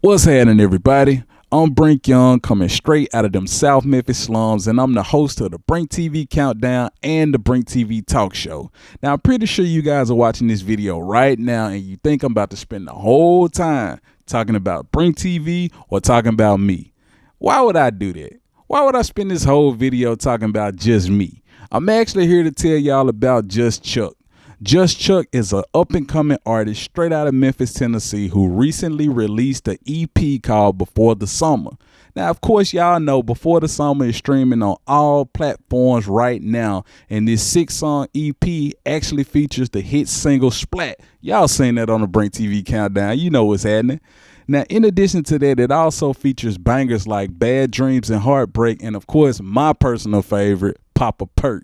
What's happening, everybody? I'm Brink Young, coming straight out of them South Memphis slums, and I'm the host of the BrinkTV Countdown and the BrinkTV Talk Show. Now, I'm pretty sure you guys are watching this video right now, and you think I'm about to spend the whole time talking about BrinkTV or talking about me. Why would I do that? Why would I spend this whole video talking about just me? I'm actually here to tell y'all about Just Chuck. Just Chuck is an up-and-coming artist straight out of Memphis, Tennessee, who recently released an EP called Before the Summer. Now, of course, y'all know Before the Summer is streaming on all platforms right now, and this 6-song EP actually features the hit single Splat. Y'all seen that on the BrinkTV Countdown. You know what's happening. Now, in addition to that, it also features bangers like Bad Dreams and Heartbreak, and of course, my personal favorite, Papa Perk.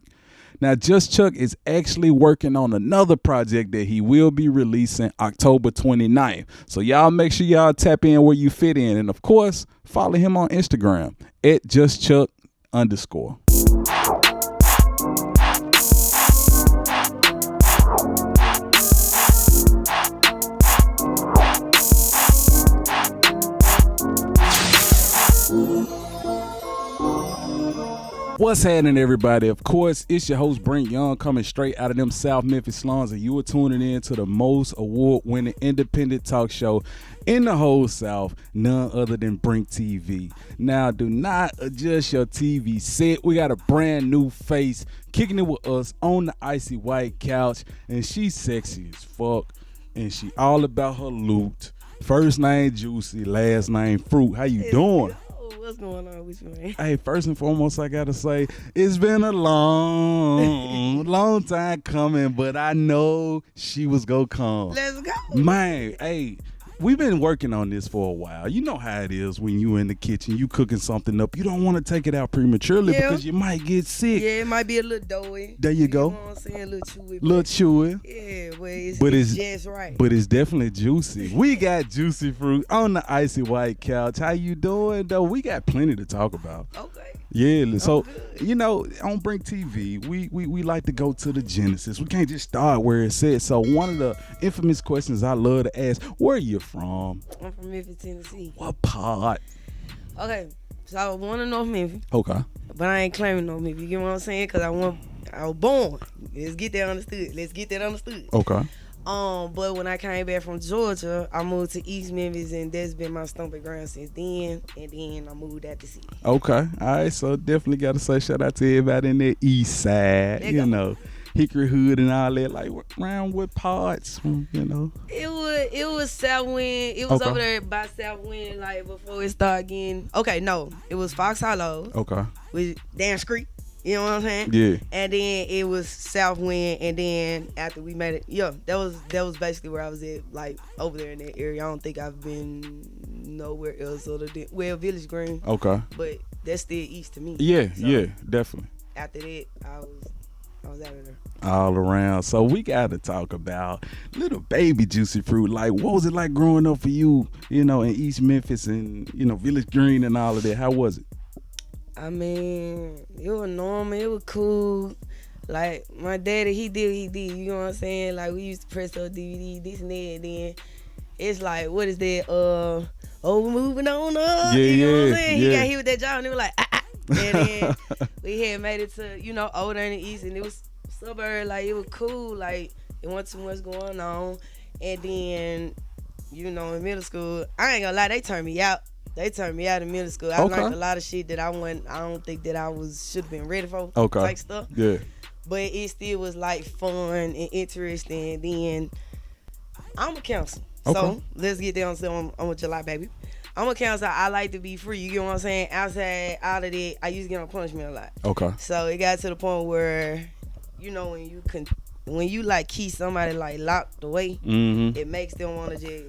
Now, Just Chuck is actually working on another project that he will be releasing October 29th. So y'all make sure y'all tap in where you fit in. And of course, follow him on Instagram at JustChuck_. What's happening, everybody? Of course, it's your host Brink Young, coming straight out of them South Memphis slums, and you are tuning in to the most award-winning independent talk show in the whole South, none other than BrinkTV. Now, do not adjust your TV set. We got a brand new face kicking it with us on the icy white couch, and she's sexy as fuck, and she all about her loot. First name Jucee, last name Fruit. How you doing? What's going on with you, man? Hey, first and foremost, I gotta say, it's been a long time coming, but I know she was gonna come. Let's go. Man, hey, we've been working on this for a while. You know how it is when you in the kitchen, you cooking something up. You don't want to take it out prematurely because you might get sick. Yeah, it might be a little doughy. There you go. You know what I'm saying? A little chewy. Little chewy. Yeah, well, it's just right. But it's definitely juicy. We got Jucee Froot on the icy white couch. How you doing, though? We got plenty to talk about. Okay. Yeah, so, you know, on BrinkTV, we like to go to the genesis. We can't just start where it said. So one of the infamous questions I love to ask, where are you from? I'm from Memphis, Tennessee. What part? Okay, so I was born in North Memphis. Okay. But I ain't claiming North Memphis. You get what I'm saying? Because I was born. Let's get that understood. Okay. But when I came back from Georgia, I moved to East Memphis, and that's been my stomping ground since then. And then I moved out to city. Okay. All right. So definitely got to say shout out to everybody in the East Side. You know, Hickory Hood and all that. Like around what parts? You know. It was Southwind. It was over there by Southwind, like before it started getting. Okay, no, it was Fox Hollow. Okay. With Dan Street. You know what I'm saying? Yeah. And then it was Southwind, and then after we made it, that was basically where I was at, like over there in that area. I don't think I've been nowhere else other than Village Green. Okay. But that's still east to me. Yeah, so yeah, definitely. After that, I was out of there. All around. So we got to talk about little baby Jucee Froot. Like, what was it like growing up for you, you know, in East Memphis and, you know, Village Green and all of that? How was it? I mean, it was normal. It was cool. Like, my daddy, he did. You know what I'm saying? Like, we used to press those DVDs, this and that. And then it's like, what is that? We're moving on up. Yeah, you know what I'm yeah. saying? He got hit with that job, and they were like, And then we had made it to, you know, older in the East, and it was suburb. Like, it was cool. Like, it wasn't too much going on. And then, you know, in middle school, I ain't gonna lie, they turned me out. They turned me out in middle school. I learned a lot of shit that I don't think that I should have been ready for. Type stuff. Yeah. But it still was like fun and interesting. Then I'm a counselor. So let's get down to I'm a July baby. I'm a counselor. I like to be free. You get what I'm saying? Outside, out of that, I used to get on punishment a lot. Okay. So it got to the point where, you know, when you like keep somebody like locked away, it makes them want to just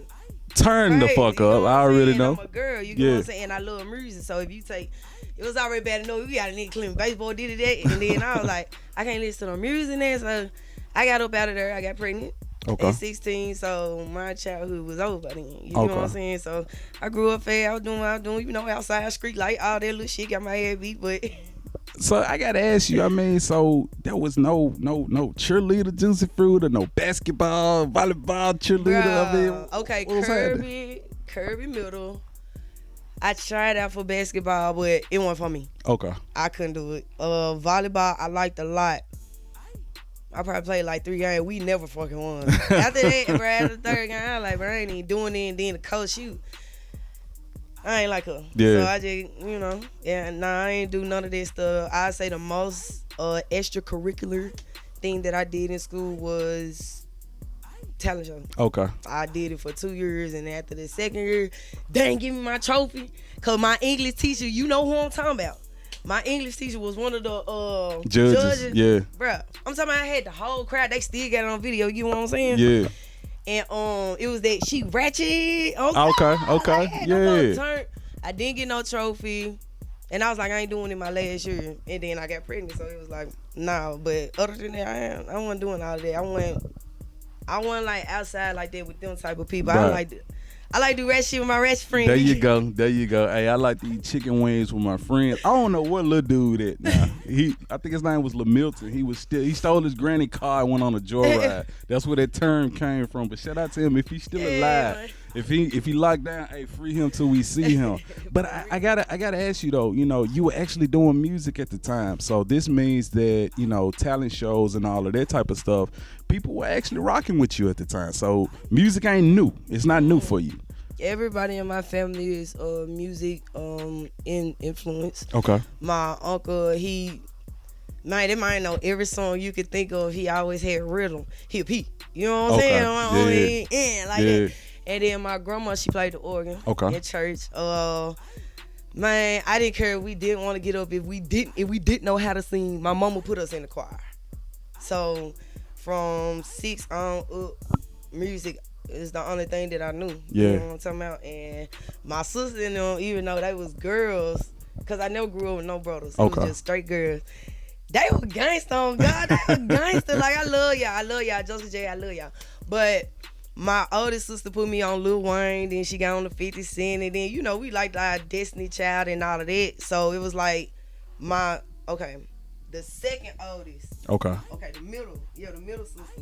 turn the fuck up. I already know. I'm a girl, you get what I'm saying? And I love music. So if you take, it was already bad to know we got a nigga clean baseball, did it, and then I was like, I can't listen to no music there. So I got up out of there. I got pregnant at 16. So my childhood was over by then. You know what I'm saying? So I grew up fast. I was doing what I was doing, you know, outside, street light, all that little shit. Got my head beat, but So I gotta ask you, I mean, so there was no cheerleader Jucee Froot or no basketball, volleyball cheerleader of it? Okay, Kirby Middle. I tried out for basketball, but it wasn't for me. Okay. I couldn't do it. Volleyball, I liked a lot. I probably played like 3 games. We never fucking won. After that, bro, after the third game, I was like, bro, I ain't even doing it. And then the coach, shoot, I ain't like her. Yeah. So I just, I ain't do none of this stuff. I say the most extracurricular thing that I did in school was talent show. Okay. I did it for 2 years, and after the second year, they ain't give me my trophy. Cause my English teacher, you know who I'm talking about. My English teacher was one of the judges. Yeah. Bruh, I'm talking about I had the whole crowd. They still got it on video. You know what I'm saying? Yeah. And it was that she ratchet. Okay. Yeah. I didn't get no trophy. And I was like, I ain't doing it my last year. And then I got pregnant, so it was like, nah. But other than that, I wasn't doing all of that. I wasn't like outside like that with them type of people. Right. I like to do rat shit with my rat friends. There you go. Hey, I like to eat chicken wings with my friends. I don't know what little dude at now. I think his name was LaMilton. He stole his granny car and went on a joyride. That's where that term came from. But shout out to him if he's still alive. Man. If he locked down, hey, free him till we see him. But I gotta ask you though, you were actually doing music at the time. So this means that, talent shows and all of that type of stuff, people were actually rocking with you at the time. So music ain't new. It's not new for you. Everybody in my family is music influence. Okay. My uncle, they might know every song you could think of. He always had rhythm. Hip. You know what I'm saying? That. And then my grandma, she played the organ in church. Man, I didn't care if we didn't want to get up. If we didn't know how to sing, my mama put us in the choir. So from 6 on up, music is the only thing that I knew. Yeah. You know what I'm talking about? And my sister and them, even though they was girls, because I never grew up with no brothers. It was just straight girls. They were gangsta on God. They were gangsta. Like, I love y'all. Jucee J, I love y'all. But my oldest sister put me on Lil Wayne, then she got on the 50 Cent, and then, we liked our Destiny Child and all of that. So it was like the second oldest. Okay, the middle sister,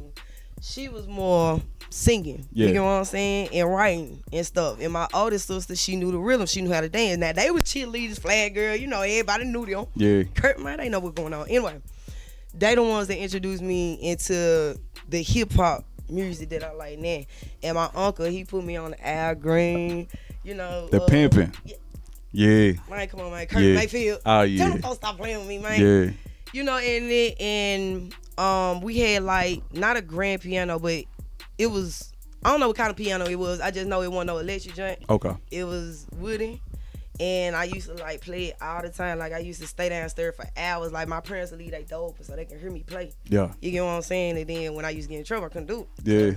she was more singing. Yeah. You know what I'm saying? And writing and stuff. And my oldest sister, she knew the rhythm. She knew how to dance. Now, they were cheerleaders, flag girl. Everybody knew them. Yeah. Kurt, man, they know what's going on. Anyway, they the ones that introduced me into the hip-hop music that I like now. And my uncle, he put me on the Al Green, The pimping. Yeah. Man, come on, man. Kurt Mayfield. Oh, yeah. Tell them don't stop playing with me, man. Yeah. And we had like, not a grand piano, but it was, I don't know what kind of piano it was. I just know it wasn't no electric joint. Okay. It was wooden. And I used to like play it all the time. Like I used to stay downstairs for hours. Like my parents would leave their door open so they can hear me play. Yeah. You get what I'm saying? And then when I used to get in trouble, I couldn't do it. Yeah.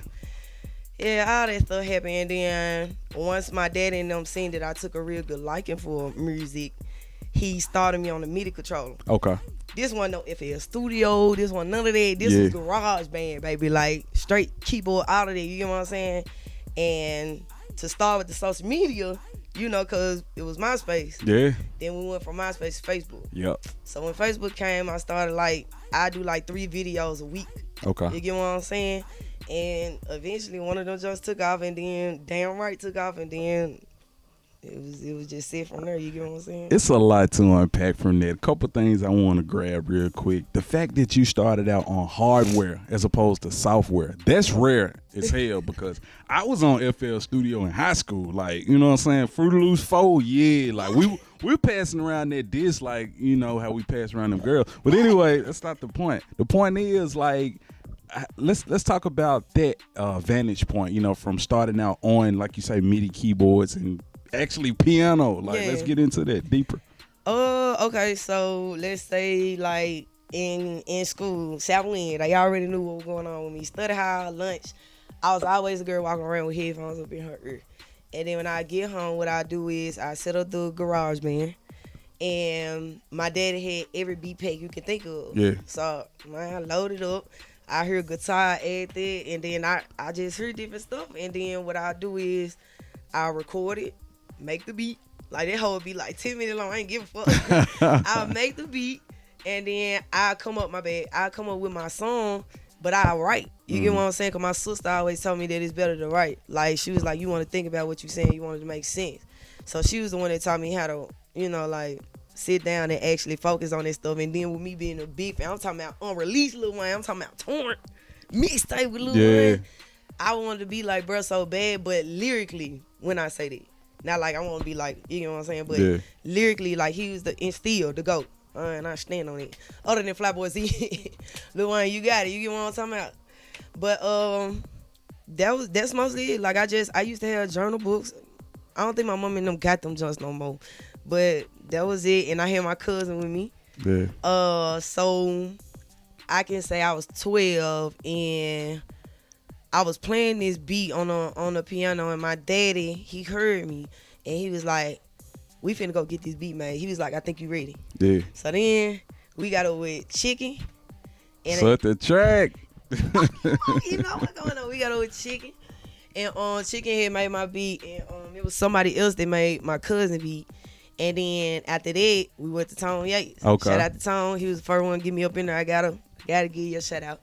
Yeah, all that stuff happened. And then once my daddy and them seen that I took a real good liking for music, he started me on the MIDI controller. Okay. This one no FL Studio. This one none of that. This was Garage Band, baby. Like straight keyboard out of there. You get what I'm saying? And to start with the social media, cause it was MySpace. Yeah. Then we went from MySpace to Facebook. Yep. So when Facebook came, I started I do 3 videos a week. Okay. You get what I'm saying? And eventually one of them just took off, and then damn right took off, and then it was just set from there. You get what I'm saying? It's a lot to unpack from that. A couple things I want to grab real quick. The fact that you started out on hardware as opposed to software, that's rare as hell because I was on FL Studio in high school. Like, you know what I'm saying? Fruity Loops 4, yeah. Like, we're passing around that disc like, how we pass around them girls. But anyway, that's not the point. The point is, let's talk about that vantage point, from starting out on, like you say, MIDI keyboards and actually piano. Let's get into that deeper. Okay, so let's say in school, Southwind, I already knew what was going on with me. Study hall, lunch. I was always a girl walking around with headphones up in her ear. And then when I get home, what I do is I set up the Garage Band. And my daddy had every beat pack you can think of. Yeah. So, man, I loaded up. I hear guitar, everything, and then I just hear different stuff. And then what I do is I record it, make the beat. Like that whole beat 10 minutes long. I ain't give a fuck. I'll make the beat, and then I'll come up with my song. but I write. You get what I'm saying? Cause my sister always told me that it's better to write. Like she was like, you want to think about what you're saying, you want it to make sense. So she was the one that taught me how to, you know, like sit down and actually focus on this stuff. And then with me being a big fan, I'm talking about unreleased Lil Wayne, I'm talking about torrent mixtape with Lil Wayne. I wanted to be like bro so bad, but lyrically, when I say that, not like I want to be like, you know what I'm saying, but lyrically, like he was the GOAT. And I stand on it. Other than Flyboy Z, Lil Wayne, you got it. You get what I'm talking about. But that's mostly it. Like I used to have journal books. I don't think my mom and them got them just no more. But that was it. And I had my cousin with me. Yeah. So I can say I was 12 and I was playing this beat on the piano, and my daddy, he heard me and he was like, we finna go get this beat made. He was like, I think you ready. Yeah. So then we got over with Chicken. And Slut the track. You know what's going on. We got over with Chicken. And Chicken had made my beat, and it was somebody else that made my cousin beat. And then after that, we went to Tone Yates. Okay. Shout out to Tone. He was the first one to get me up in there. I gotta give you a shout out.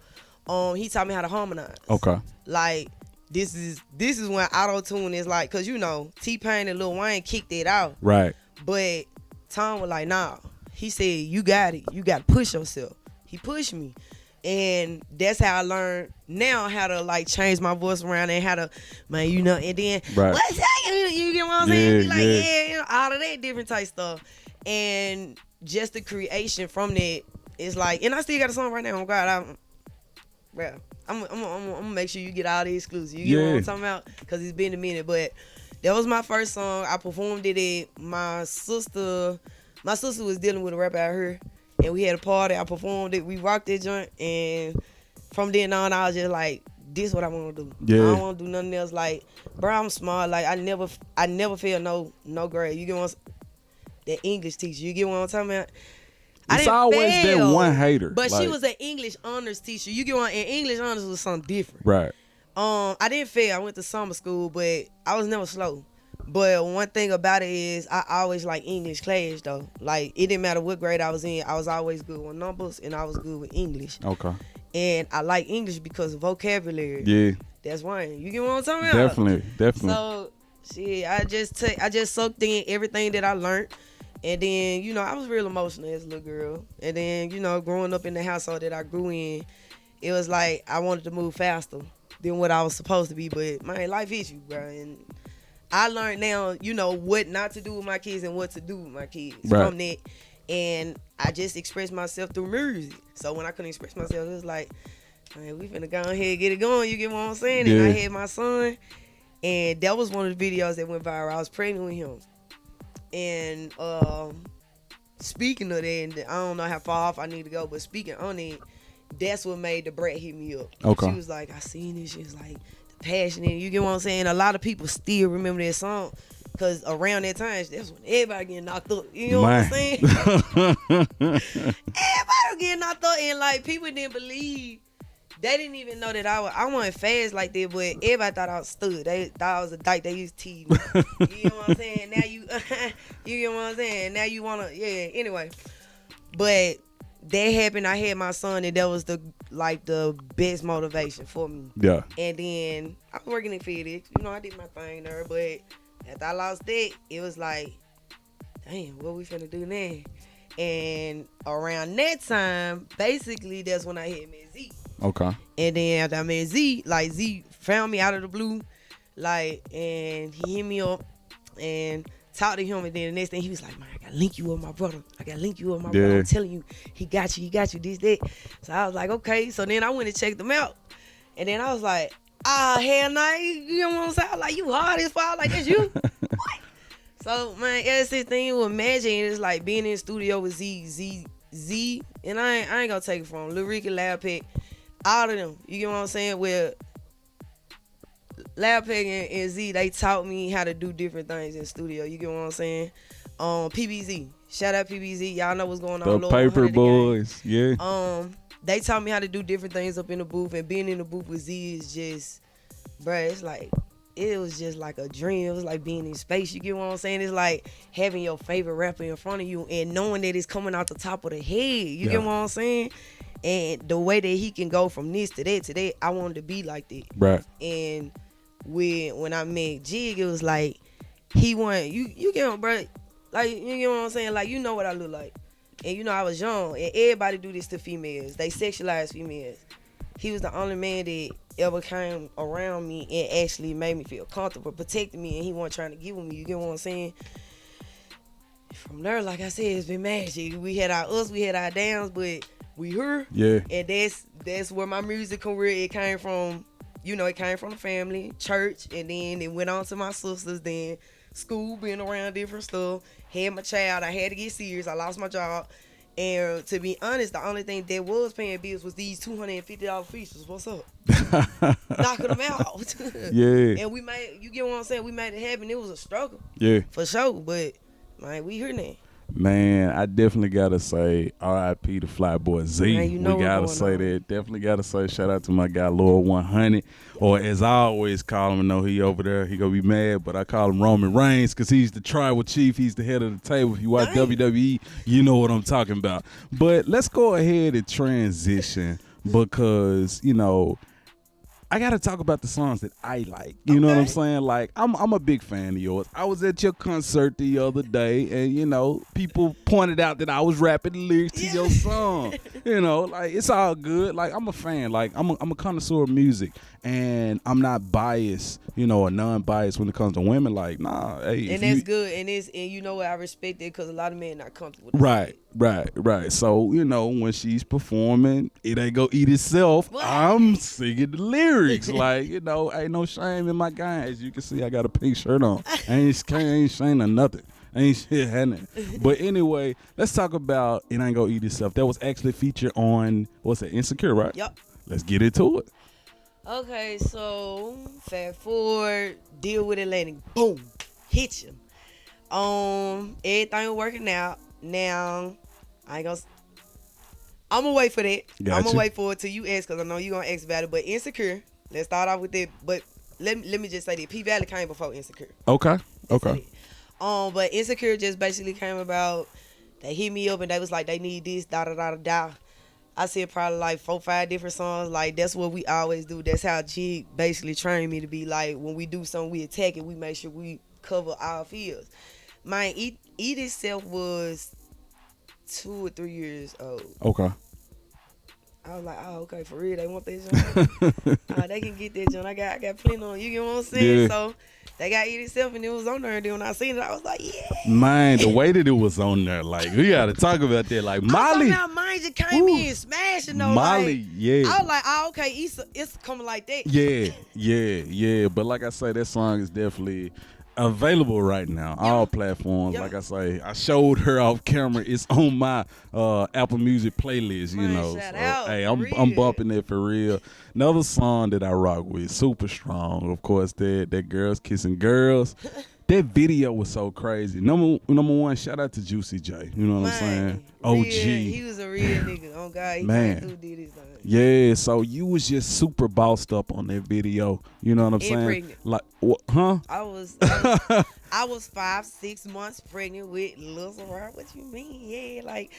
He taught me how to harmonize. Okay. Like this is when auto-tune is like, cause you know T-Pain and Lil Wayne kicked it out. Right. But Tom was like, nah. He said, you got it. You got to push yourself. He pushed me. And that's how I learned now how to like change my voice around and how to, man, you know, and then, what's that? You get what I'm saying? Be like, you know, all of that different type stuff. And just the creation from that is like, and I still got a song right now. Oh God, I'm gonna make sure you get all the exclusives. You get what I'm talking about? Because it's been a minute. But that was my first song. I performed it at my sister was dealing with a rapper out here. And we had a party. I performed it. We rocked that joint. And from then on, I was just like, this is what I want to do. Yeah. I don't want to do nothing else. Like, bro, I'm smart. Like, I never failed no grade. You get what I'm that English teacher. You get what I'm talking about? It's always that one hater. But like, she was an English honors teacher. You get what? And English honors was something different. Right. I didn't fail. I went to summer school, but I was never slow. But one thing about it is I always like English class though. Like it didn't matter what grade I was in, I was always good with numbers and I was good with English. Okay. And I like English because of vocabulary. Yeah. That's why. You get what I'm talking about? Definitely. So shit, I just soaked in everything that I learned. And then, you know, I was real emotional as a little girl. And then, you know, growing up in the household that I grew in, it was like I wanted to move faster than what I was supposed to be. But man, life hits you, bro. And I learned now, you know, what not to do with my kids and what to do with my kids from that. And I just expressed myself through music. So when I couldn't express myself, it was like, man, we finna go ahead and get it going. You get what I'm saying? Yeah. And I had my son. And that was one of the videos that went viral. I was pregnant with him. And speaking of that, and I don't know how far off I need to go, but speaking on it, that's what made the brat hit me up. Okay. She was like, I seen this. She was like, passionate. You get what I'm saying? A lot of people still remember that song because around that time, that's when everybody getting knocked up. You know what I'm saying? Everybody getting knocked up, and like people didn't believe. They didn't even know that I wasn't fast like that, but everybody thought I was stood. They thought I was a dyke. They used to tease me. You know what I'm saying? Now you get what I'm saying? Now you wanna, anyway. But that happened. I had my son, and that was the best motivation for me. Yeah. And then I was working in FedEx. You know, I did my thing there, but after I lost that, it was like, damn, what we finna do now? And around that time, basically, that's when I hit me Z. Okay. And then after I met Z, like Z found me out of the blue, like, and he hit me up and talked to him, and then the next thing he was like, man, I gotta link you with my brother. Brother. I'm telling you, he got you, this, that. So I was like, okay. So then I went and checked them out. And then I was like, hell nah, you know what I'm saying? Like, you hard as fuck, like, that's you. What? So, man, that's the thing with Magic, and it's like being in the studio with Z, and I ain't gonna take it from Lil Ricky, Lab Pack, all of them. You get what I'm saying? Where Lab Pack and Z, they taught me how to do different things in the studio. You get what I'm saying? PBZ. Shout out PBZ. Y'all know what's going on. The Paper Boys. Yeah. They taught me how to do different things up in the booth, and being in the booth with Z is just, bruh, it's like, it was just like a dream. It was like being in space. You get what I'm saying? It's like having your favorite rapper in front of you and knowing that it's coming out the top of the head. You get what I'm saying? And the way that he can go from this to that, I wanted to be like that. Right. And when I met Jig, it was like he wanted you get him, bro. Like, you get what I'm saying? Like, you know what I look like. And you know I was young, and everybody do this to females. They sexualize females. He was the only man that ever came around me and actually made me feel comfortable, protected me, and he wasn't trying to give with me. You get what I'm saying? From there, like I said, it's been magic. We had our ups, we had our downs, but we here. Yeah. And that's where my music career, it came from. You know, it came from the family, church, and then it went on to my sisters, then school, being around different stuff. Had my child, I had to get serious. I lost my job. And to be honest, the only thing that was paying bills was these $250 features. What's up? Knocking them out. Yeah. And we made, you get what I'm saying? We made it happen. It was a struggle. Yeah. For sure. But, man, we here now. Man, I definitely gotta say R.I.P. to Flyboy Z. Man, you know we gotta say that. Definitely gotta say shout out to my guy Lord 100, or as I always call him. I know he over there, he gonna be mad, but I call him Roman Reigns because he's the tribal chief. He's the head of the table. If you watch WWE, you know what I'm talking about. But let's go ahead and transition because you know I gotta talk about the songs that I like. You know what I'm saying? Like I'm a big fan of yours. I was at your concert the other day, and you know, people pointed out that I was rapping the lyrics to your song. You know, like it's all good. Like I'm a fan. Like I'm a connoisseur of music, and I'm not biased. You know, or non-biased when it comes to women. Like nah, hey. And that's good. And you know what, I respect it because a lot of men not comfortable with that. Right. So, you know, when she's performing, it ain't go eat itself. What? I'm singing the lyrics. Like, you know, ain't no shame in my game. As you can see, I got a pink shirt on. I ain't shame or nothing. Ain't shit happening. But anyway, let's talk about It Ain't Gonna Eat Itself. That was actually featured on, what's that, Insecure, right? Yep. Let's get into it. Okay, so fast forward, deal with Atlantic, boom, hit you. Everything working out. Now, I'm gonna wait for that. Gotcha. I'm gonna wait for it till you ask, because I know you're gonna ask about it. But Insecure, let's start off with it. But let me just say that P Valley came before Insecure. Okay. But Insecure just basically came about. They hit me up and they was like, they need this, da da da da da. I said probably like 4-5 different songs. Like, that's what we always do. That's how Jig basically trained me to be. Like, when we do something, we attack it. We make sure we cover our fields. My Eat Itself was 2 or 3 years old. Okay. I was like, oh, okay, for real, they want that joint. They can get that joint. I got plenty on. You get what I'm saying? Yeah. So they got Eat Itself, and it was on there. And then when I seen it, I was like, yeah. Man, the way that it was on there, like, we gotta talk about that. Like, Molly. Mine just came in smashing though. Molly, like, yeah. I was like, oh, okay, it's coming like that. Yeah. But like I say, that song is definitely available right now, all platforms. Like I say, I showed her off camera. It's on my Apple Music playlist. You know, shout so, out, hey, for I'm real. bumping it for real. Another song that I rock with, super strong. Of course, that Girls Kissing Girls. That video was so crazy. Number one, shout out to Jucee J. You know what I'm saying? OG. He was a real nigga. Oh God, he did his thing. Yeah, so you was just super bossed up on that video. You know what I'm saying? Pregnant. Like, what, huh? I was 5-6 months pregnant with Lil Sarah. What you mean? Yeah, like,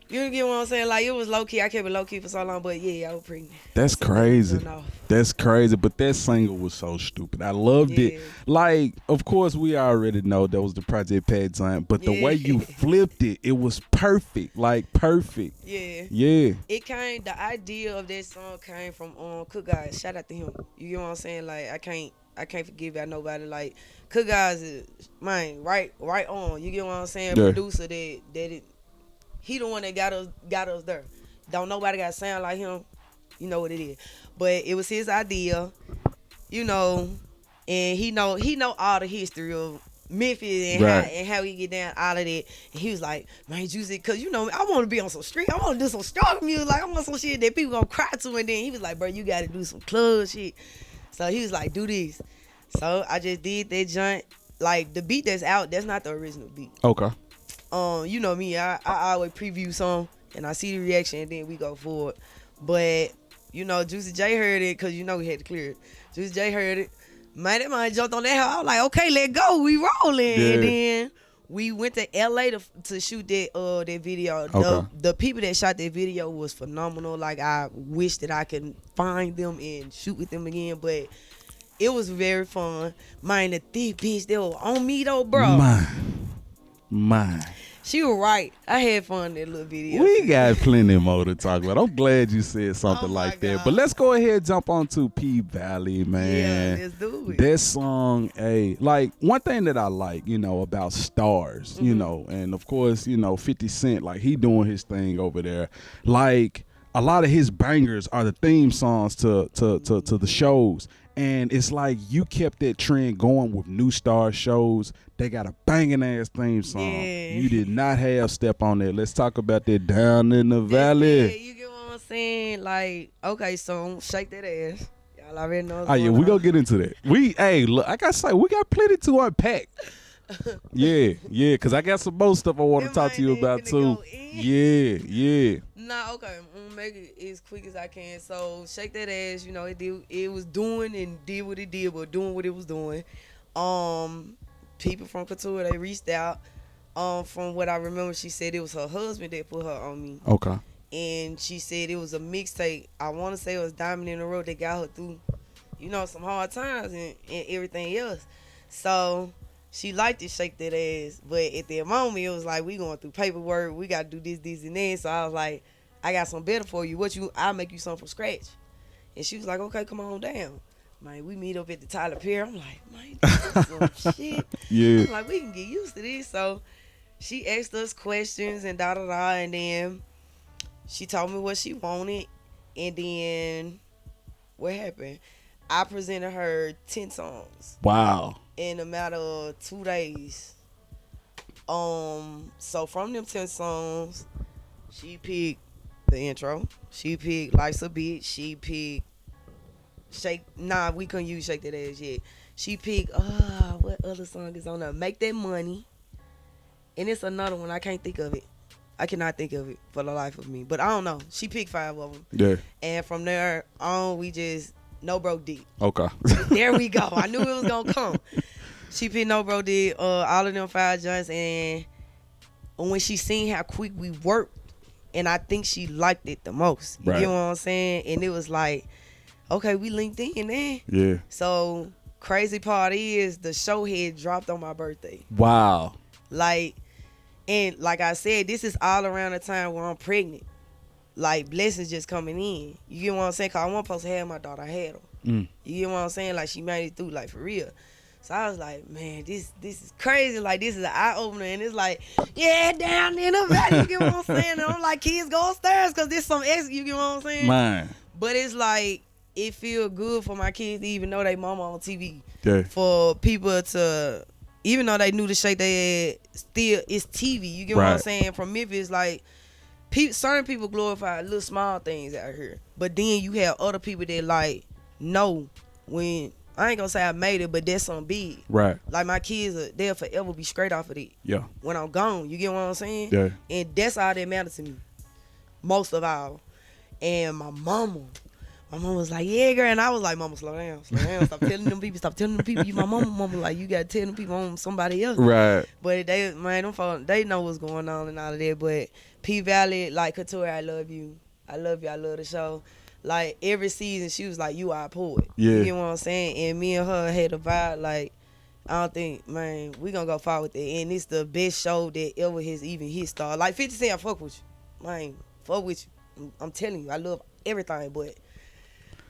you get what I'm saying? Like, it was low key. I kept it low key for so long, but yeah, I was pregnant. That's crazy. That's crazy. But that single was so stupid. I loved it. Like, of course, we already know that was the Project Pat Giant, but the way you flipped it, it was perfect. Like, perfect. Yeah. The idea of that song came from Cook Guys. Shout out to him. You get what I'm saying? Like, I can't forgive about nobody. Like, Cook Guys is mine, right on. You get what I'm saying? Yeah. Producer he the one that got us there. Don't nobody got sound like him. You know what it is. But it was his idea, you know, and he know all the history of Memphis and how he get down all of that. And he was like, man, Juicy, because you know, I want to be on some street. I want to do some strong music. Like, I want some shit that people gonna cry to. And then he was like, bro, you got to do some club shit. So he was like, do this. So I just did that joint. Like, the beat that's out, that's not the original beat. Okay. You know me, I always preview some and I see the reaction and then we go forward. But, you know, Juicy J heard it because, you know, we had to clear it. Juicy J heard it. Man, that man jumped on that house. I was like, okay, let go. We rolling. Yeah. And then we went to LA to shoot that video. Okay. The people that shot that video was phenomenal. Like, I wish that I could find them and shoot with them again, but it was very fun. Man, the thick bitch, they were on me though, bro. Mine. She was right. I had fun in that little video. We got plenty more to talk about. I'm glad you said something like that. God. But let's go ahead and jump on to P Valley, man. Yeah, let's do it. That song, like one thing that I like, about stars, and of course, 50 Cent, like he doing his thing over there. Like a lot of his bangers are the theme songs to the shows. And it's like you kept that trend going with new star shows. They got a banging ass theme song. Yeah. You did not have Step on that. Let's talk about that Down in the Valley. Yeah, you get what I'm saying? Like, okay, so shake that ass. Y'all already know. Oh yeah, we gonna get into that. Look, like I say, we got plenty to unpack. yeah, cause I got some more stuff I want to talk to you about too. Yeah. Nah, okay, I'm gonna make it as quick as I can. So shake that ass, it was doing and did what it did, but doing what it was doing. People from Couture, they reached out. From what I remember, she said it was her husband that put her on me. Okay. And she said it was a mixtape. I want to say it was Diamond in the Road that got her through, some hard times and everything else. So she liked to shake that ass, but at that moment it was like, we going through paperwork, we got to do this, and that. So I was like, I got something better for you. I'll make you something from scratch. And she was like, okay, come on down. Man, we meet up at the Tyler Pier. I'm like, man, this is some shit. Yeah. I'm like, we can get used to this. So she asked us questions and and then she told me what she wanted. And then what happened? I presented her 10 songs. Wow. In a matter of 2 days. So from them 10 songs, she picked the intro. She picked Life's a Bitch. She picked we couldn't use Shake That Ass yet. She picked what other song is on there? Make That Money. And it's another one. I can't think of it. I cannot think of it for the life of me. But I don't know. She picked 5 of them. Yeah. And from there on, we just No Broke Dick. Okay. There we go. I knew it was gonna come. She picked No Broke Dick, all of them 5 joints, and when she seen how quick we worked, and I think she liked it the most. You get what I'm saying? And it was like, okay, we linked in then. Yeah. So crazy part is the show had dropped on my birthday. Wow. Like I said, this is all around the time where I'm pregnant. Like, blessings just coming in. You get what I'm saying? Cause I wasn't supposed to have my daughter. I had her. You get what I'm saying? Like, she made it through, like, for real. So I was like, man, this is crazy. Like, this is an eye opener, and it's like, yeah, down in the valley. You get what I'm saying? And I'm like, kids, go upstairs, cause this some X. You get what I'm saying? Man. But it's like, it feel good for my kids to even know they mama on TV. Yeah. For people to, even though they knew the shake they had, still it's TV. You get what I'm saying? From Memphis, like, certain people glorify little small things out here, but then you have other people that like know when. I ain't gonna say I made it, but that's something big. Right. Like, my kids, they'll forever be straight off of it. Yeah. When I'm gone, you get what I'm saying? Yeah. And that's all that matters to me, most of all. And my mama was like, yeah, girl. And I was like, mama, slow down. Stop telling them people. You my mama. Mama, like, you gotta tell them people I'm somebody else. Right. But they know what's going on and all of that. But P Valley, like, Couture, I love you. I love the show. Like, every season, she was like, you are a poet. Yeah. You get what I'm saying? And me and her had a vibe, like, I don't think, man, we gonna go far with it. And it's the best show that ever has even hit star. Like, 50 Cent, I fuck with you. Man, fuck with you. I'm telling you, I love everything, but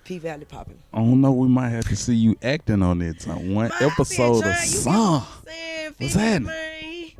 P Valley popping. I don't know, we might have to see you acting on it on one episode of song. What's happening?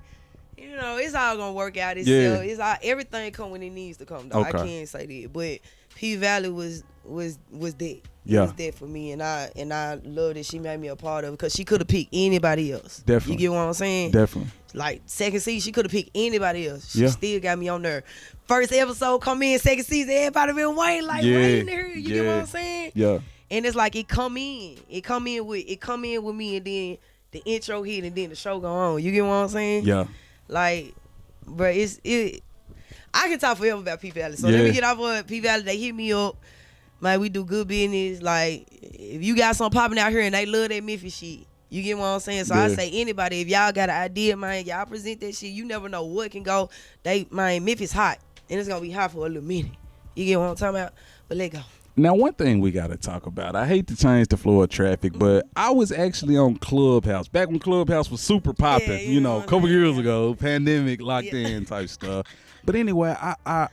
You know, it's all gonna work out itself. It's all, everything come when it needs to come, though. Okay. I can't say that, but P Valley was that. Yeah. It was that for me, and I love that she made me a part of it, because she could have picked anybody else. Definitely. You get what I'm saying? Definitely. Like, second season, she could have picked anybody else. She still got me on there. First episode come in, second season, everybody been waiting, like, waiting here. You get what I'm saying? Yeah. And it's like, it come in with me, and then the intro hit, and then the show go on. You get what I'm saying? Yeah. Like, bro, I can talk forever about P Valley. So let me get off of P Valley. They hit me up. Man, we do good business. Like, if you got something popping out here and they love that Memphis shit, You get what I'm saying? So I say anybody, if y'all got an idea, man, y'all present that shit. You never know what can go. Memphis hot, and it's gonna be hot for a little minute. You get what I'm talking about? But let go. Now, one thing we got to talk about, I hate to change the flow of traffic, but I was actually on Clubhouse, back when Clubhouse was super popping, you know, a couple years ago, pandemic, locked in type stuff. But anyway, I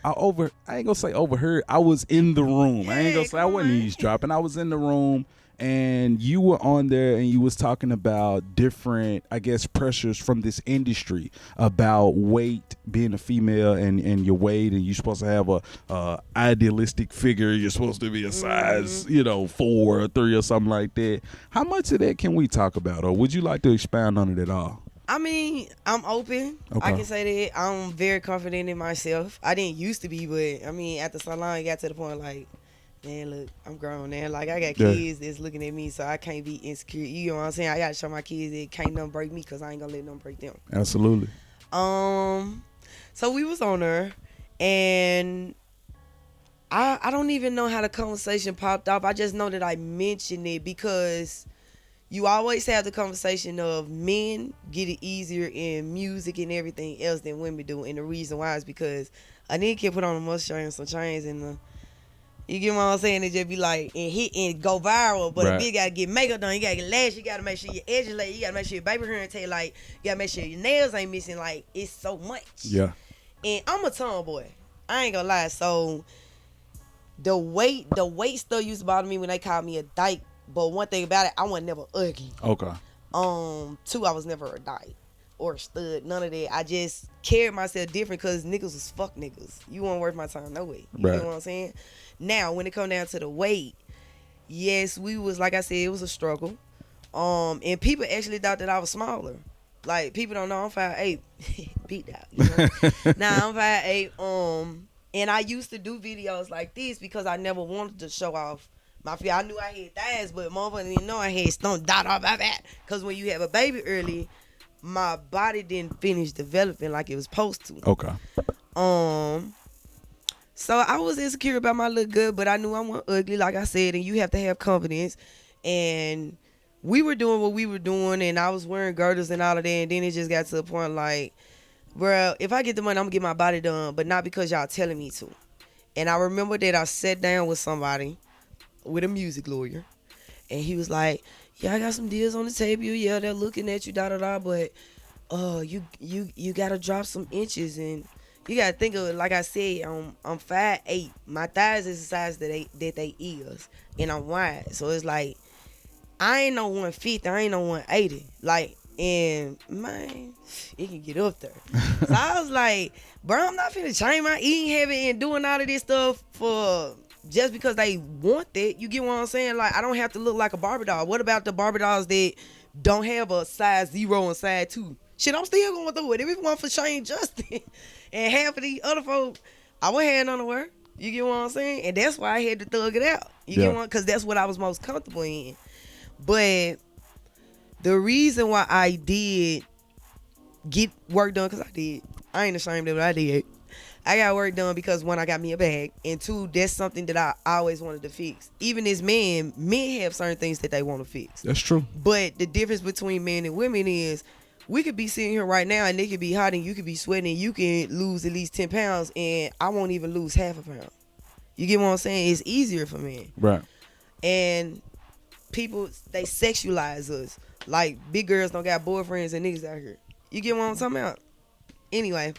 ain't gonna say overheard, I was in the room. I ain't gonna say I wasn't eavesdropping, I was in the room. And you were on there and you was talking about different, I guess, pressures from this industry about weight, being a female and your weight, and you're supposed to have a idealistic figure. You're supposed to be a size, 4 or 3 or something like that. How much of that can we talk about, or would you like to expound on it at all? I mean, I'm open. Okay. I can say that. I'm very confident in myself. I didn't used to be, but I mean, after so long, it got to the point like, man, look, I'm grown now. Like, I got kids that's looking at me, so I can't be insecure. You know what I'm saying? I got to show my kids that can't nothing break me because I ain't going to let them break them. Absolutely. So we was on there, and I don't even know how the conversation popped off. I just know that I mentioned it because you always have the conversation of men get it easier in music and everything else than women do. And the reason why is because a nigga can put on a mustache and some chains and you get what I'm saying? It just be like, and hit and go viral. But a bitch got to get makeup done. You got to get lashes. You got to make sure your edges laid. You got to make sure your baby hair and tail like. You got to make sure your nails ain't missing. Like, it's so much. Yeah. And I'm a tomboy. I ain't gonna lie. So, the weight stuff used to bother me when they called me a dyke. But one thing about it, I wasn't never ugly. Okay. 2, I was never a dyke or a stud. None of that. I just carried myself different because niggas was fuck niggas. You won't worth my time no way. You know what I'm saying? Now, when it come down to the weight, yes, we was, like I said, it was a struggle. And people actually thought that I was smaller. Like, people don't know I'm 5'8". Beat out. You know? Now, I'm 5'8". And I used to do videos like this because I never wanted to show off my feet. I knew I had thighs, but motherfucker didn't know I had stomach dot off my back. Because when you have a baby early, my body didn't finish developing like it was supposed to. Okay. So I was insecure about my look good, but I knew I wasn't ugly, like I said, and you have to have confidence. And we were doing what we were doing, and I was wearing girdles and all of that, and then it just got to the point like, bro, if I get the money, I'm going to get my body done, but not because y'all telling me to. And I remember that I sat down with somebody, with a music lawyer, and he was like, yeah, I got some deals on the table. Yeah, they're looking at you, da-da-da, but you got to drop some inches, and you gotta think of it, like I said, I'm 5'8". My thighs is the size that they is, and I'm wide. So it's like I ain't no 150, I ain't no 180. Like, and man, it can get up there. So I was like, bro, I'm not finna change my eating habit and doing all of this stuff for just because they want that. You get what I'm saying? Like, I don't have to look like a Barbie doll. What about the Barbie dolls that don't have a size 0 and size 2? Shit, I'm still going through it. If it weren't for Shane Justin and half of the other folks, I would have none to wear. You get what I'm saying? And that's why I had to thug it out. You get what? Because that's what I was most comfortable in. But the reason why I did get work done, because I ain't ashamed of it, I did. I got work done because, 1, I got me a bag, and 2, that's something that I always wanted to fix. Even as men have certain things that they want to fix. That's true. But the difference between men and women is, we could be sitting here right now and it could be hot and you could be sweating and you can lose at least 10 pounds and I won't even lose half a pound. You get what I'm saying? It's easier for men. Right. And people, they sexualize us. Like, big girls don't got boyfriends and niggas out here. You get what I'm talking about? Anyway.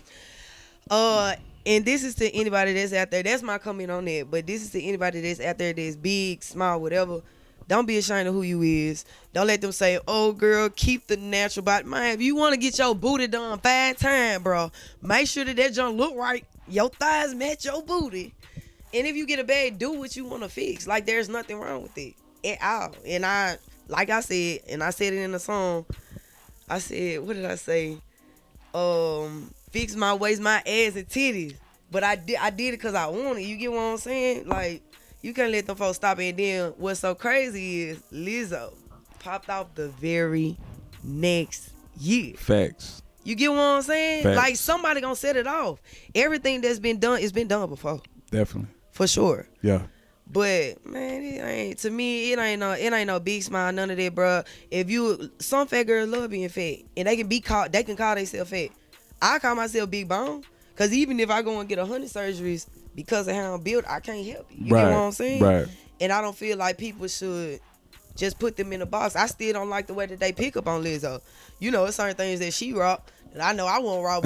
And this is to anybody that's out there. That's my comment on that. But this is to anybody that's out there that's big, small, whatever. Don't be ashamed of who you is. Don't let them say, oh, girl, keep the natural body. Man, if you want to get your booty done 5 times, bro, make sure that junk look right. Your thighs match your booty. And if you get a bag, do what you want to fix. Like, there's nothing wrong with it at all. And like I said, and I said it in the song, I said, what did I say? Fix my waist, my ass, and titties. But I did it because I wanted. You get what I'm saying? Like, you can't let them folks stop it. And then what's so crazy is Lizzo popped off the very next year. Facts. You get what I'm saying? Facts. Like, somebody gonna set it off. Everything that's been done, it's been done before. Definitely. For sure. Yeah. But man, it ain't, to me, it ain't no big smile, none of that, bro. If you, some fat girls love being fat, and they can call themselves fat. I call myself big bone, cause even if I go and get 100 surgeries because of how I'm built, I can't help it. You get what I'm saying? Right. And I don't feel like people should just put them in a box. I still don't like the way that they pick up on Lizzo. You know, it's certain things that she rock that I know I won't rock,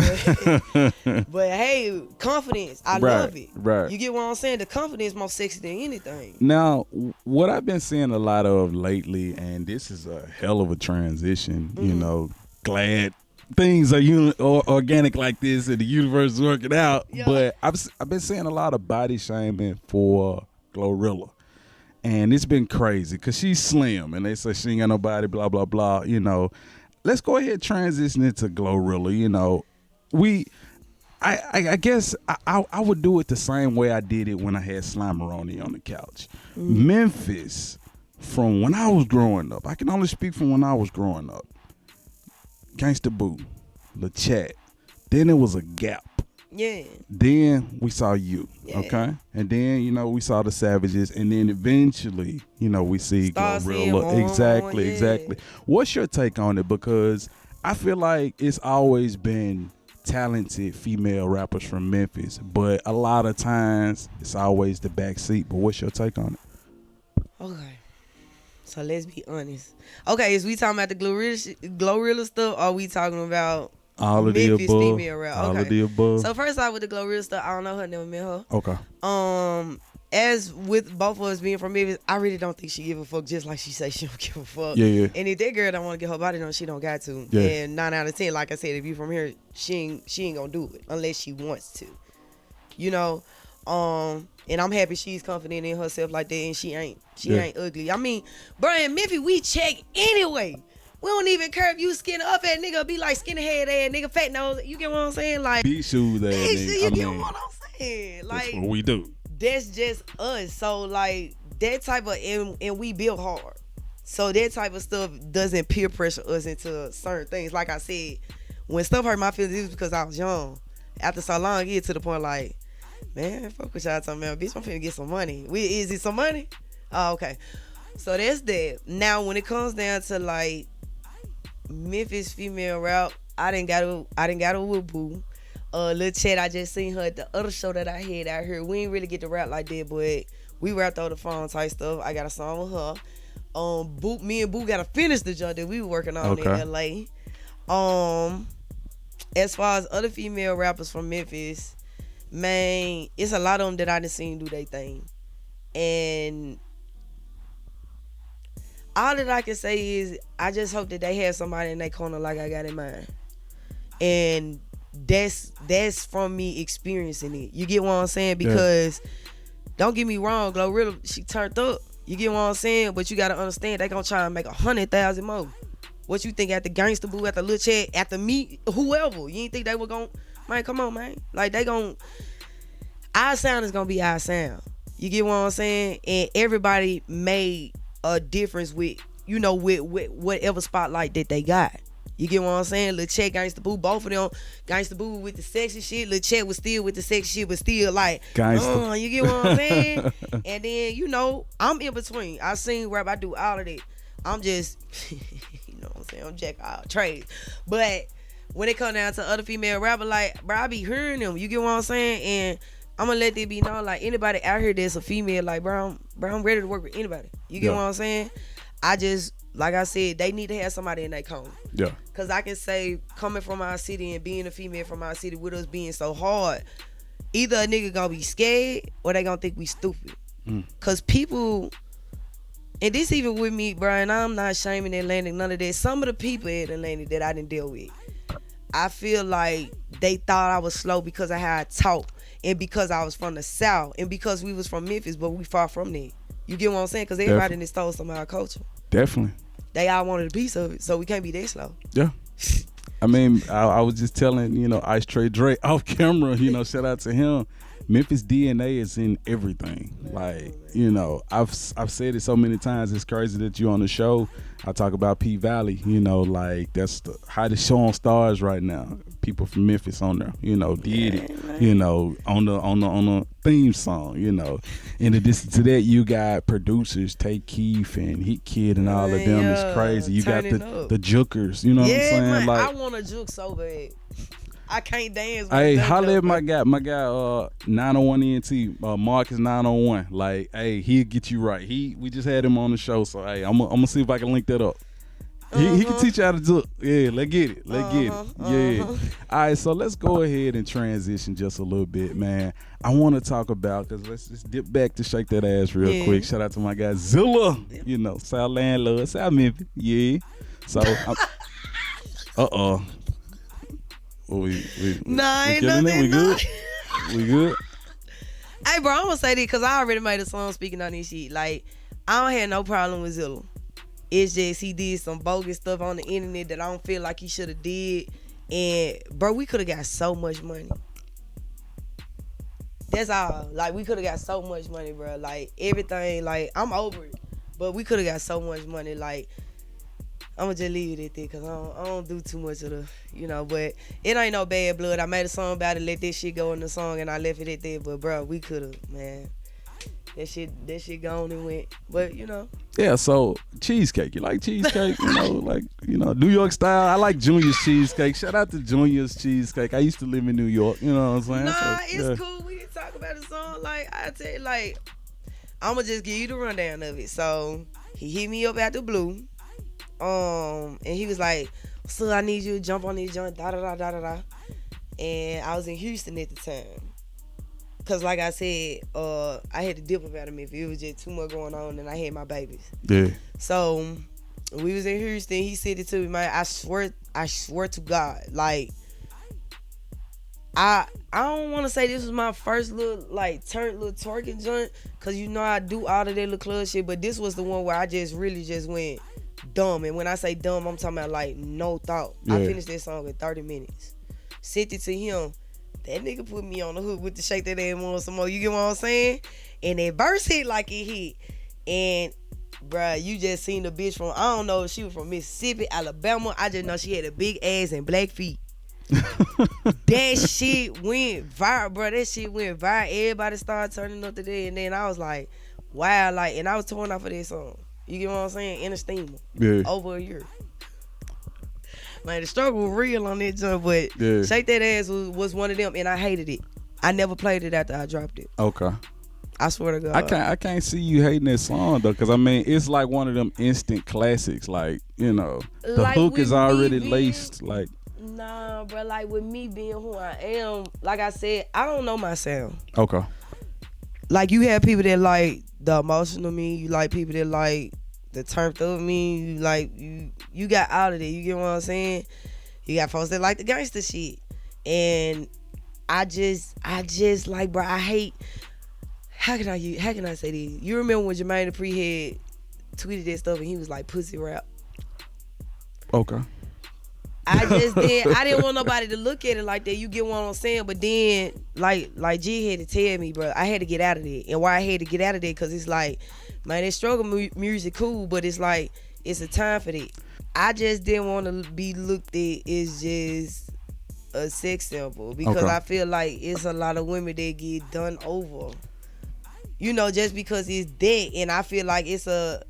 but hey, confidence, I love it. Right. You get what I'm saying? The confidence more sexy than anything. Now, what I've been seeing a lot of lately, and this is a hell of a transition, you know, glad things are organic like this and the universe is working out. Yeah. But I've been seeing a lot of body shaming for Glorilla. And it's been crazy because she's slim and they say she ain't got no body, blah, blah, blah. You know, let's go ahead and transition into Glorilla. You know, I guess I would do it the same way I did it when I had Slimeroni on the couch. Memphis, from when I was growing up, I can only speak from when I was growing up. Gangsta Boo, La Chat. Then there was a gap. Yeah. Then we saw you, okay? And then, you know, we saw the Savages. And then eventually, you know, we see Glorilla. Exactly. What's your take on it? Because I feel like it's always been talented female rappers from Memphis. But a lot of times, it's always the backseat. But what's your take on it? Okay. So let's be honest. Okay, is we talking about the Glorilla stuff, or are we talking about all of Memphis the above? Female rap? Okay. All of the above. So first off, with the Glorilla stuff, I don't know her, never met her. Okay. As with both of us being from Memphis, I really don't think she give a fuck, just like she say she don't give a fuck. Yeah. And if that girl don't want to get her body done, she don't got to. Yeah. And 9 out of 10, like I said, if you from here, she ain't gonna do it unless she wants to. You know? And I'm happy she's confident in herself like that, and she ain't ugly. I mean, bro, in Memphis, we check anyway. We don't even care if you skinny up at nigga, be like skinny head ass nigga, fat nose. You get what I'm saying? Like big shoes ass nigga. You get what I'm saying? Like that's what we do. That's just us. So like that type of and we build hard. So that type of stuff doesn't peer pressure us into certain things. Like I said, when stuff hurt my feelings, it was because I was young. After so long, I get to the point like, man, fuck what y'all talking about. Bitch, I'm finna get some money. Is it some money? Oh, okay. So that's that. Now, when it comes down to like Memphis female rap, I didn't got a with Boo. Lil Chat, I just seen her at the other show that I had out here. We ain't really get to rap like that, but we rapped over the phone type stuff. I got a song with her. Boo, me and Boo gotta finish the joint that we were working on in LA. As far as other female rappers from Memphis, man, it's a lot of them that I done seen do their thing. And all that I can say is I just hope that they have somebody in their corner like I got in mine. And that's from me experiencing it. You get what I'm saying? Because don't get me wrong, Glorilla, she turned up. You get what I'm saying? But you gotta understand they gonna try and make 100,000 more. What you think at the Gangsta Boo, at the Lil Chat, at the me, whoever? You ain't think they were gonna, man, come on, man. Like they gonna, our sound is gonna be our sound. You get what I'm saying? And everybody made a difference with, you know, with whatever spotlight that they got. You get what I'm saying? Lil Chat, Gangsta Boo, both of them. Gangsta Boo with the sexy shit. Lil Chat was still with the sexy shit, but still like, you get what I'm saying? And then, you know, I'm in between. I sing rap, I do all of that. I'm just, you know what I'm saying? I'm jack all trades. But when it come down to other female rapper, like, bro, I be hearing them. You get what I'm saying? And I'm gonna let it be known, like, anybody out here that's a female, like, bro, I'm ready to work with anybody. You get what I'm saying? I just, like I said, they need to have somebody in their corner. Yeah. Because I can say, coming from our city and being a female from our city with us being so hard, either a nigga gonna be scared or they gonna think we stupid. Because people, and this even with me, bro, and I'm not shaming Atlantic, none of that. Some of the people at Atlantic that I didn't deal with, I feel like they thought I was slow because of how I talk and because I was from the South and because we was from Memphis, but we far from there. You get what I'm saying? Because everybody done stole some of our culture. Definitely. They all wanted a piece of it, so we can't be that slow. Yeah. I mean, I was just telling, you know, Ice Tray Dre off camera, you know, shout out to him. Memphis DNA is in everything. Like, you know, I've said it so many times. It's crazy that you on the show. I talk about P Valley, you know, like that's the hottest show on Stars right now. people from Memphis on there, did it, on the theme song, In addition to that, you got producers, Take Keith and Hit Kid and all of them. It's crazy. You got the Jukers, you know what I'm saying? Man, like I want a juke so bad. I can't dance. Hey, holla at my guy, 901 ENT, Marcus 901. Like, hey, he'll get you right. We just had him on the show, so hey, I'm gonna see if I can link that up. He can teach you how to do it. Yeah, let's get it. Yeah. All right, so let's go ahead and transition just a little bit, man. I want to talk about, because let's just dip back to Shake That Ass real quick. Shout out to my guy Zilla, South Landlord, South Memphis. Yeah. So, we good? We good? Hey, bro, I'm gonna say this because I already made a song speaking on this shit. Like, I don't have no problem with Zilla. It's just he did some bogus stuff on the internet that I don't feel like he should have did. And, bro, we could have got so much money. That's all. Like, we could have got so much money, bro. Like, everything, like, I'm over it. But we could have got so much money. Like, I'm going to just leave it at that because I don't do too much of the, but it ain't no bad blood. I made a song about it, let that shit go in the song, and I left it at that. But, bro, we could have, man. That shit gone and went. But, Yeah, so cheesecake. You like cheesecake? New York style. I like Junior's cheesecake. Shout out to Junior's cheesecake. I used to live in New York. You know what I'm saying? Nah, it's cool. We can talk about the song. Like, I tell you, like, I'm going to just give you the rundown of it. So, he hit me up out the blue. And he was like, so I need you to jump on this joint, da-da-da-da-da-da. And I was in Houston at the time. Because like I said, I had to dip up out of Memphis. It was just too much going on, and I had my babies. Yeah. So we was in Houston. He said it to me, man. I swear to God, like I don't want to say this was my first little twerking joint, cause I do all of that little club shit. But this was the one where I really went dumb. And when I say dumb, I'm talking about like no thought. Yeah. I finished that song in 30 minutes. Sent it to him. That nigga put me on the hook with the Shake That Ass more some more. You get what I'm saying? And that verse hit like it hit. And, bruh, you just seen the bitch from, I don't know if she was from Mississippi, Alabama. I just know she had a big ass and black feet. That shit went viral, bruh. That shit went viral. Everybody started turning up to that. And then I was like, wow. Like, and I was torn off of that song. You get what I'm saying? In a steamer. Yeah. Over a year. Man, the struggle was real on that jump, but Shake That Ass was one of them, and I hated it. I never played it after I dropped it. Okay. I swear to God. I can't see you hating that song though, because I mean it's like one of them instant classics. Like the hook is already laced. Like nah, bro. Like with me being who I am, like I said, I don't know my sound. Okay. Like you have people that like the emotional me. You like people that like the turned up me. You like you got out of there. You get what I'm saying? You got folks that like the gangster shit, and I just like, bro. I hate. How can I say this? You remember when Jermaine Dupri had tweeted that stuff and he was like pussy rap? Okay. I didn't want nobody to look at it like that. You get what I'm saying? But then, like G had to tell me, bro, I had to get out of there. And why I had to get out of there? Because it's like, man, that struggle music cool, but it's like, it's a time for that. I just didn't want to be looked at as just a sex symbol. Because I feel like it's a lot of women that get done over. Just because it's that. And I feel like it's a...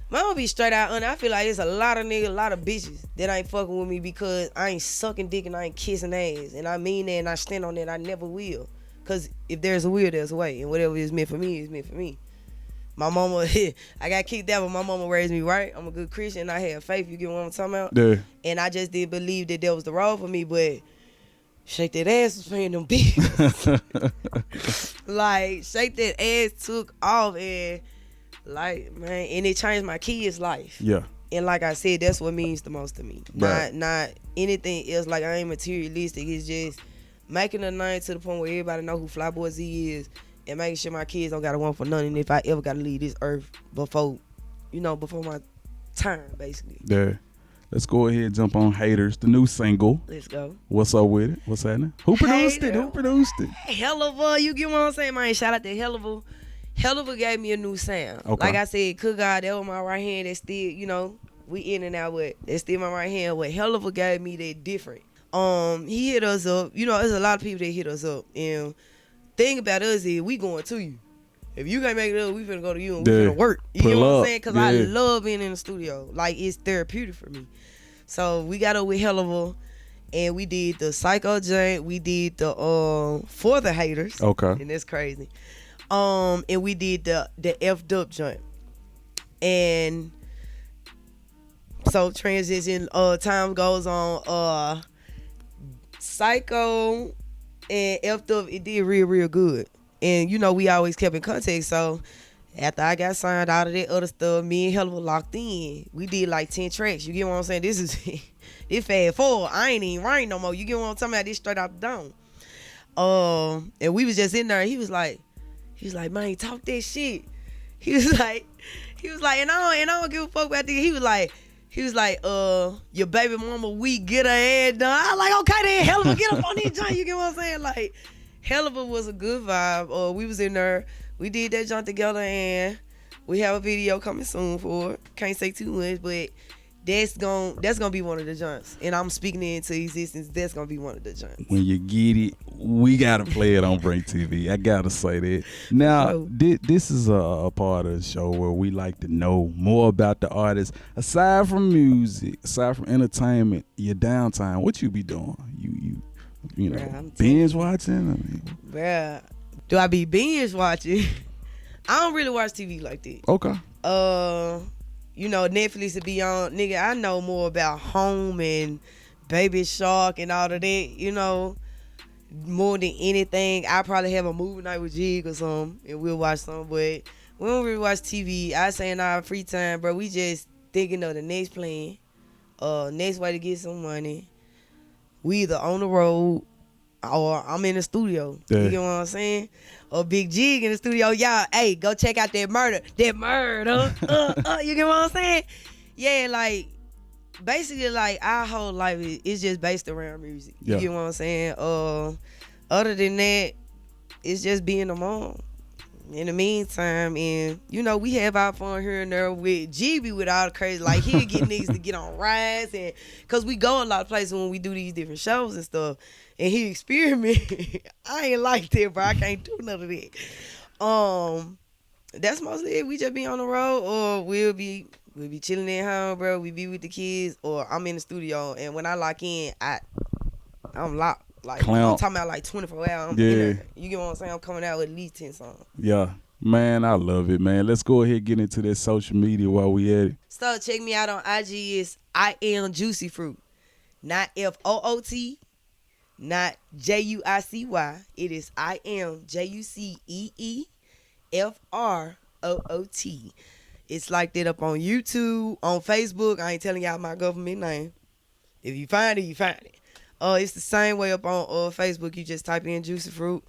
I'm gonna be straight out, I feel like it's a lot of niggas, a lot of bitches that ain't fucking with me because I ain't sucking dick and I ain't kissing ass. And I mean that and I stand on that. I never will. Because if there's a will, there's a way. And whatever is meant for me is meant for me. My mama, I got kicked out, but my mama raised me right. I'm a good Christian. I had faith. You get what I'm talking about? Yeah. And I just didn't believe that was the role for me, but Shake That Ass was paying them bitches. Like, Shake That Ass took off and... like, man, and it changed my kids' life. Yeah. And like I said, that's what means the most to me. Right. Not anything else. Like, I ain't materialistic. It's just making a name to the point where everybody know who Flyboy Z is and making sure my kids don't gotta want for nothing if I ever gotta leave this earth before my time, basically. Yeah. Let's go ahead and jump on Haters, the new single. Let's go. What's up with it? What's happening? Who produced it? Hell of a, you get what I'm saying, man? Shout out to Hell of a. Hell of a gave me a new sound. Okay. Like I said, Cook God, that was my right hand. That still, we in and out with. That's still my right hand. What Hell of a gave me that different. He hit us up. You know, there's a lot of people that hit us up. And thing about us is we going to you. If you can't make it up, we finna go to you and we finna work. You get what I'm saying? Because I love being in the studio. Like, it's therapeutic for me. So we got up with Helliver, and we did the Psycho joint. We did the For the Haters. Okay. And that's crazy. And we did the F'd Up joint. And so transition, time goes on. Psycho and F'd Up, it did real good. And you know, we always kept in contact. So after I got signed out of that other stuff, me and Helliver locked in. We did like 10 tracks. You get what I'm saying? This is this fast forward. I ain't even writing no more. You get what I'm talking about? This straight out the dome. And we was just in there. He was like, man, talk that shit. He was like, and I don't give a fuck about this. He was like, your baby mama, we get her head done. I was like, okay then, Helliver, get up on this joint. You get what I'm saying? Like, Helliver was a good vibe. We was in there. We did that joint together, and we have a video coming soon for it. Can't say too much, but that's gonna be one of the joints. And I'm speaking it into existence. That's gonna be one of the joints. When you get it, we gotta play it on BrinkTV. I gotta say that. Now, this is a part of the show where we like to know more about the artist. Aside from music, aside from entertainment, your downtime, what you be doing? You know, bruh, binge watching? Bruh, do I be binge watching? I don't really watch TV like that. Okay. You know, Netflix to be on. Nigga, I know more about Home and Baby Shark and all of that, you know, more than anything. I probably have a movie night with Jig or something, and we'll watch something, but we don't really watch TV. I say in our free time, bro, we just thinking of the next plan, next way to get some money. We either on the road or I'm in the studio. Yeah. You get what I'm saying? Or Big Jig in the studio. Y'all, hey, go check out that murder. You get what I'm saying? Yeah, like, basically, like, our whole life is just based around music. You get what I'm saying? Other than that, it's just being a mom. In the meantime, and you know, we have our fun here and there with GB with all the crazy, like he'll get niggas to get on rides, and cause we go a lot of places when we do these different shows and stuff, and he experiment. I ain't like that, bro. I can't do none of that. That's mostly it. We just be on the road, or we'll be chilling at home, bro. We be with the kids, or I'm in the studio, and when I lock in, I'm locked. Like, I'm talking about like 24 hours. You get what I'm saying? I'm coming out with at least 10 songs. Yeah. Man, I love it, man. Let's go ahead and get into that social media while we at it. So check me out on IG. Is I am Jucee Froot. Not Foot, not Juicy. It is I am Juceefroot. It's like that up on YouTube, on Facebook. I ain't telling y'all my government name. If you find it, you find it. It's the same way up on Facebook. You just type in Jucee Froot.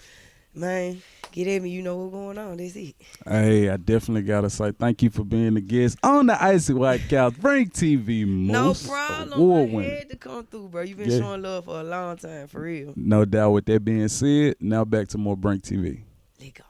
Man, get at me. You know what's going on. That's it. Hey, I definitely got to say thank you for being the guest on the Icy White Couch. BrinkTV most no problem. I had to come through, bro. You've been showing love for a long time, for real. No doubt. With that being said, now back to more BrinkTV. Let go.